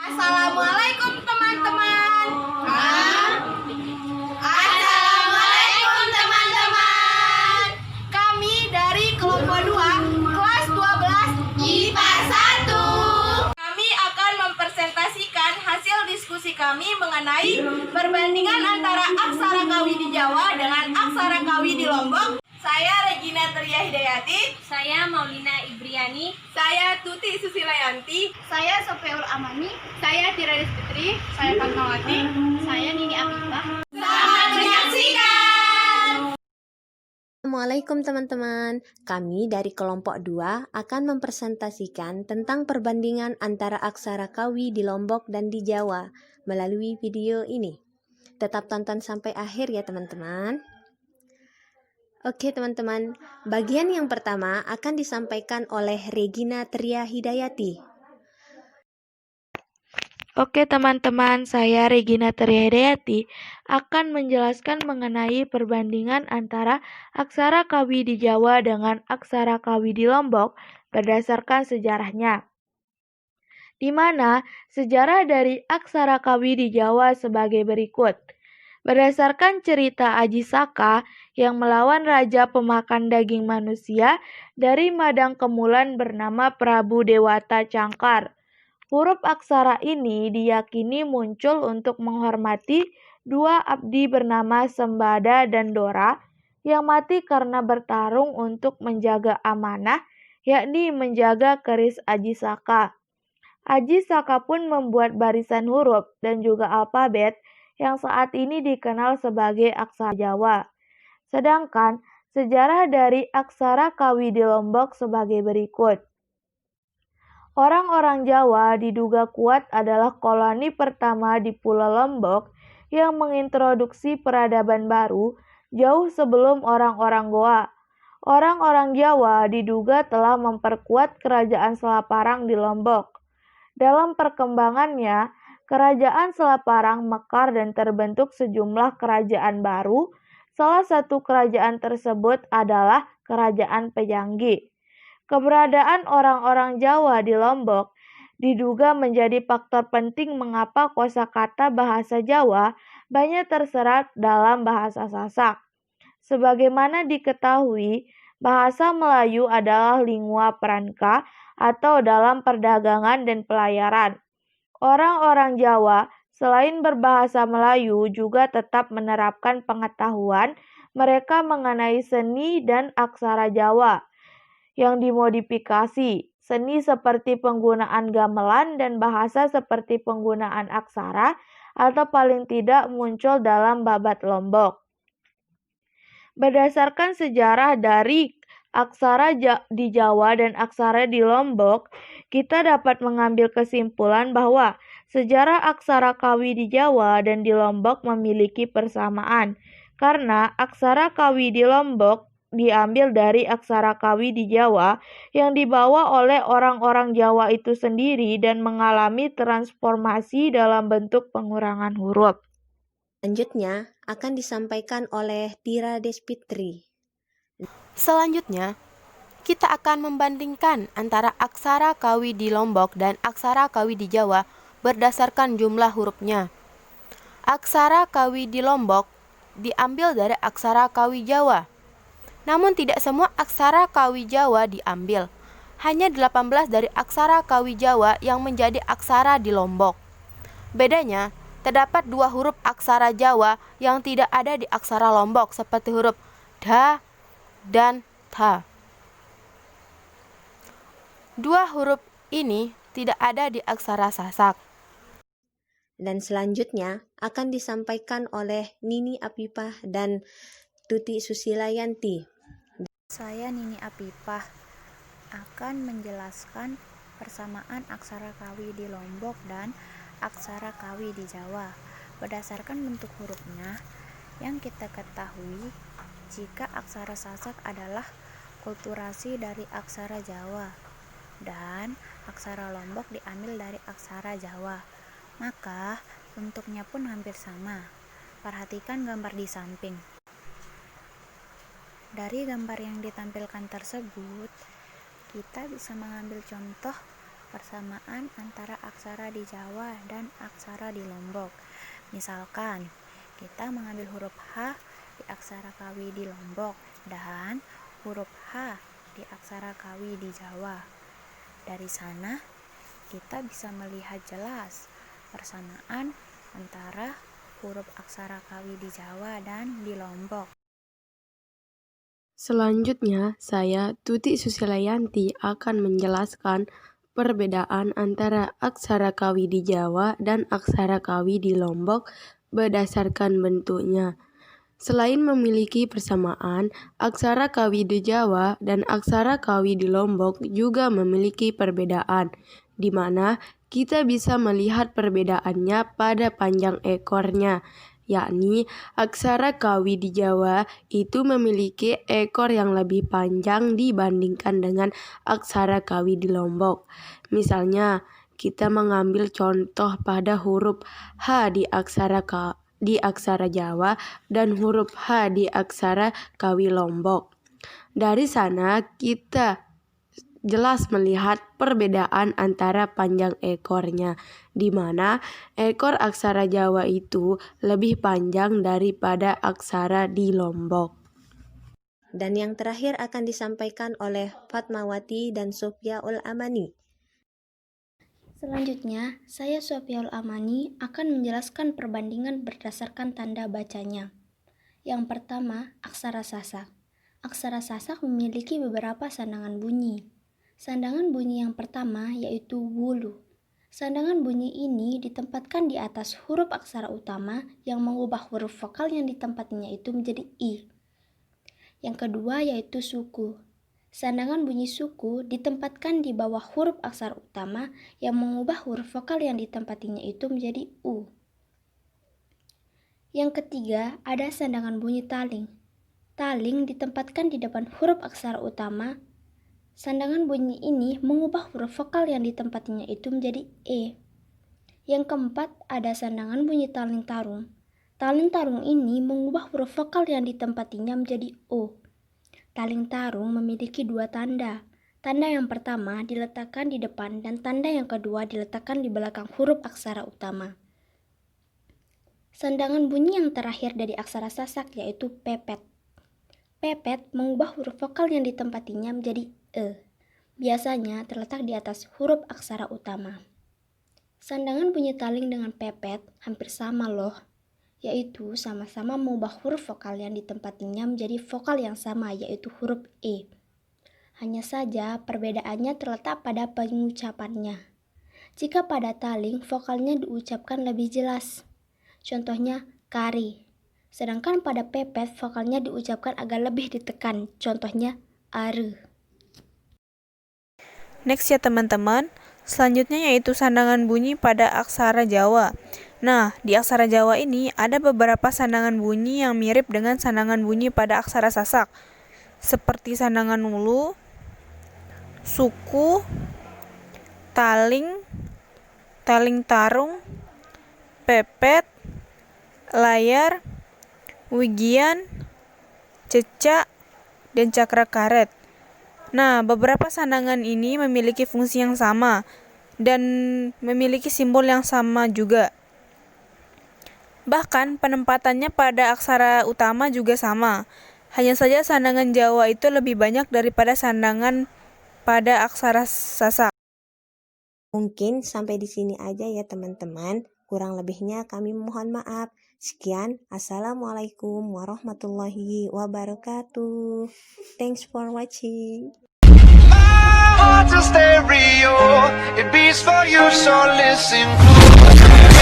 Assalamualaikum teman-teman. Assalamualaikum teman-teman. Kami dari kelompok 2 kelas 12 IPA 1. Kami akan mempresentasikan hasil diskusi kami mengenai perbandingan antara aksara kawi di Jawa dengan aksara kawi di Lombok. Saya Regina Tria Hidayati. Saya Maulina Ibriani. Saya Tuti Susilayanti. Saya Sofiaul Amani. Saya Tiradis Fitri. Saya Fatmawati. Saya Nini Afifah. Selamat menyaksikan. Assalamualaikum teman-teman. Kami dari kelompok 2 akan mempresentasikan tentang perbandingan antara aksara kawi di Lombok dan di Jawa melalui video ini. Tetap tonton sampai akhir ya teman-teman. Oke teman-teman, bagian yang pertama akan disampaikan oleh Regina Tria Hidayati. Oke teman-teman, saya Regina Tria Hidayati akan menjelaskan mengenai perbandingan antara aksara kawi di Jawa dengan aksara kawi di Lombok berdasarkan sejarahnya. Di mana sejarah dari aksara kawi di Jawa sebagai berikut. Berdasarkan cerita Aji Saka yang melawan raja pemakan daging manusia dari Madang Kemulan bernama Prabu Dewata Cangkar. Huruf aksara ini diyakini muncul untuk menghormati dua abdi bernama Sembada dan Dora yang mati karena bertarung untuk menjaga amanah, yakni menjaga keris Aji Saka. Aji Saka pun membuat barisan huruf dan juga alfabet yang saat ini dikenal sebagai aksara Jawa. Sedangkan sejarah dari aksara kawi di Lombok sebagai berikut. Orang-orang Jawa diduga kuat adalah koloni pertama di Pulau Lombok yang mengintroduksi peradaban baru jauh sebelum orang-orang Goa. Orang-orang Jawa diduga telah memperkuat kerajaan Selaparang di Lombok. Dalam perkembangannya, kerajaan Selaparang mekar dan terbentuk sejumlah kerajaan baru. Salah satu kerajaan tersebut adalah Kerajaan Pejanggi. Keberadaan orang-orang Jawa di Lombok diduga menjadi faktor penting mengapa kosakata bahasa Jawa banyak terserat dalam bahasa Sasak. Sebagaimana diketahui, bahasa Melayu adalah lingua franca atau dalam perdagangan dan pelayaran. Orang-orang Jawa selain berbahasa Melayu juga tetap menerapkan pengetahuan mereka mengenai seni dan aksara Jawa yang dimodifikasi. Seni seperti penggunaan gamelan dan bahasa seperti penggunaan aksara atau paling tidak muncul dalam babat Lombok. Berdasarkan sejarah dari aksara di Jawa dan aksara di Lombok, kita dapat mengambil kesimpulan bahwa sejarah aksara kawi di Jawa dan di Lombok memiliki persamaan, karena aksara kawi di Lombok diambil dari aksara kawi di Jawa yang dibawa oleh orang-orang Jawa itu sendiri dan mengalami transformasi dalam bentuk pengurangan huruf. Selanjutnya akan disampaikan oleh Tiradis Fitri. Selanjutnya, kita akan membandingkan antara aksara kawi di Lombok dan aksara kawi di Jawa berdasarkan jumlah hurufnya. Aksara kawi di Lombok diambil dari aksara kawi Jawa. Namun tidak semua aksara kawi Jawa diambil. Hanya 18 dari aksara kawi Jawa yang menjadi aksara di Lombok. Bedanya, terdapat dua huruf aksara Jawa yang tidak ada di aksara Lombok seperti huruf da dan tha. Dua huruf ini tidak ada di aksara Sasak. Dan selanjutnya akan disampaikan oleh Nini Afifah dan Tuti Susilayanti. Saya Nini Afifah akan menjelaskan persamaan aksara kawi di Lombok dan aksara kawi di Jawa. Berdasarkan bentuk hurufnya, yang kita ketahui jika aksara Sasak adalah kulturasi dari aksara Jawa dan aksara Lombok diambil dari aksara Jawa, maka bentuknya pun hampir sama. Perhatikan gambar di samping. Dari gambar yang ditampilkan tersebut, kita bisa mengambil contoh persamaan antara aksara di Jawa dan aksara di Lombok. Misalkan, kita mengambil huruf H di aksara Kawi di Lombok dan huruf H di aksara Kawi di Jawa. Dari sana, kita bisa melihat jelas persamaan antara huruf aksara Kawi di Jawa dan di Lombok. Selanjutnya, saya, Tuti Susilayanti, akan menjelaskan perbedaan antara aksara Kawi di Jawa dan aksara Kawi di Lombok berdasarkan bentuknya. Selain memiliki persamaan, aksara Kawi di Jawa dan aksara Kawi di Lombok juga memiliki perbedaan, di mana kita bisa melihat perbedaannya pada panjang ekornya, yakni aksara Kawi di Jawa itu memiliki ekor yang lebih panjang dibandingkan dengan aksara Kawi di Lombok. Misalnya, kita mengambil contoh pada huruf H di aksara Jawa dan huruf H di aksara Kawi Lombok. Dari sana kita jelas melihat perbedaan antara panjang ekornya, di mana ekor aksara Jawa itu lebih panjang daripada aksara di Lombok. Dan yang terakhir akan disampaikan oleh Fatmawati dan Sofyaul Amani. Selanjutnya, saya Sofyaul Amani akan menjelaskan perbandingan berdasarkan tanda bacanya. Yang pertama, aksara Sasak. Aksara Sasak memiliki beberapa sandangan bunyi. Sandangan bunyi yang pertama yaitu wulu. Sandangan bunyi ini ditempatkan di atas huruf aksara utama yang mengubah huruf vokal yang ditempatinya itu menjadi i. Yang kedua yaitu suku. Sandangan bunyi suku ditempatkan di bawah huruf aksara utama yang mengubah huruf vokal yang ditempatinya itu menjadi u. Yang ketiga ada sandangan bunyi taling. Taling ditempatkan di depan huruf aksara utama. Sandangan bunyi ini mengubah huruf vokal yang ditempatinya itu menjadi e. Yang keempat ada sandangan bunyi taling tarung. Taling tarung ini mengubah huruf vokal yang ditempatinya menjadi o. Taling tarung memiliki dua tanda. Tanda yang pertama diletakkan di depan dan tanda yang kedua diletakkan di belakang huruf aksara utama. Sandangan bunyi yang terakhir dari aksara Sasak yaitu pepet. Pepet mengubah huruf vokal yang ditempatinya menjadi e. Biasanya terletak di atas huruf aksara utama. Sandangan bunyi taling dengan pepet hampir sama loh, yaitu sama-sama mengubah huruf vokal yang ditempatinya menjadi vokal yang sama yaitu huruf e. Hanya saja perbedaannya terletak pada pengucapannya. Jika pada taling vokalnya diucapkan lebih jelas, contohnya kari. Sedangkan pada pepet vokalnya diucapkan agak lebih ditekan, contohnya are. Next ya teman-teman, selanjutnya yaitu sandangan bunyi pada aksara Jawa. Nah, di aksara Jawa ini ada beberapa sandangan bunyi yang mirip dengan sandangan bunyi pada aksara Sasak, seperti sandangan wulu, suku, taling, taling tarung, pepet, layar, wigian, cecak, dan cakra karet. Nah, beberapa sandangan ini memiliki fungsi yang sama dan memiliki simbol yang sama juga. Bahkan penempatannya pada aksara utama juga sama. Hanya saja sandangan Jawa itu lebih banyak daripada sandangan pada aksara Sasak. Mungkin sampai di sini aja ya teman-teman. Kurang lebihnya kami mohon maaf. Sekian, Assalamualaikum warahmatullahi wabarakatuh. Thanks for watching. Heart's a stereo, it beats for you, so listen close.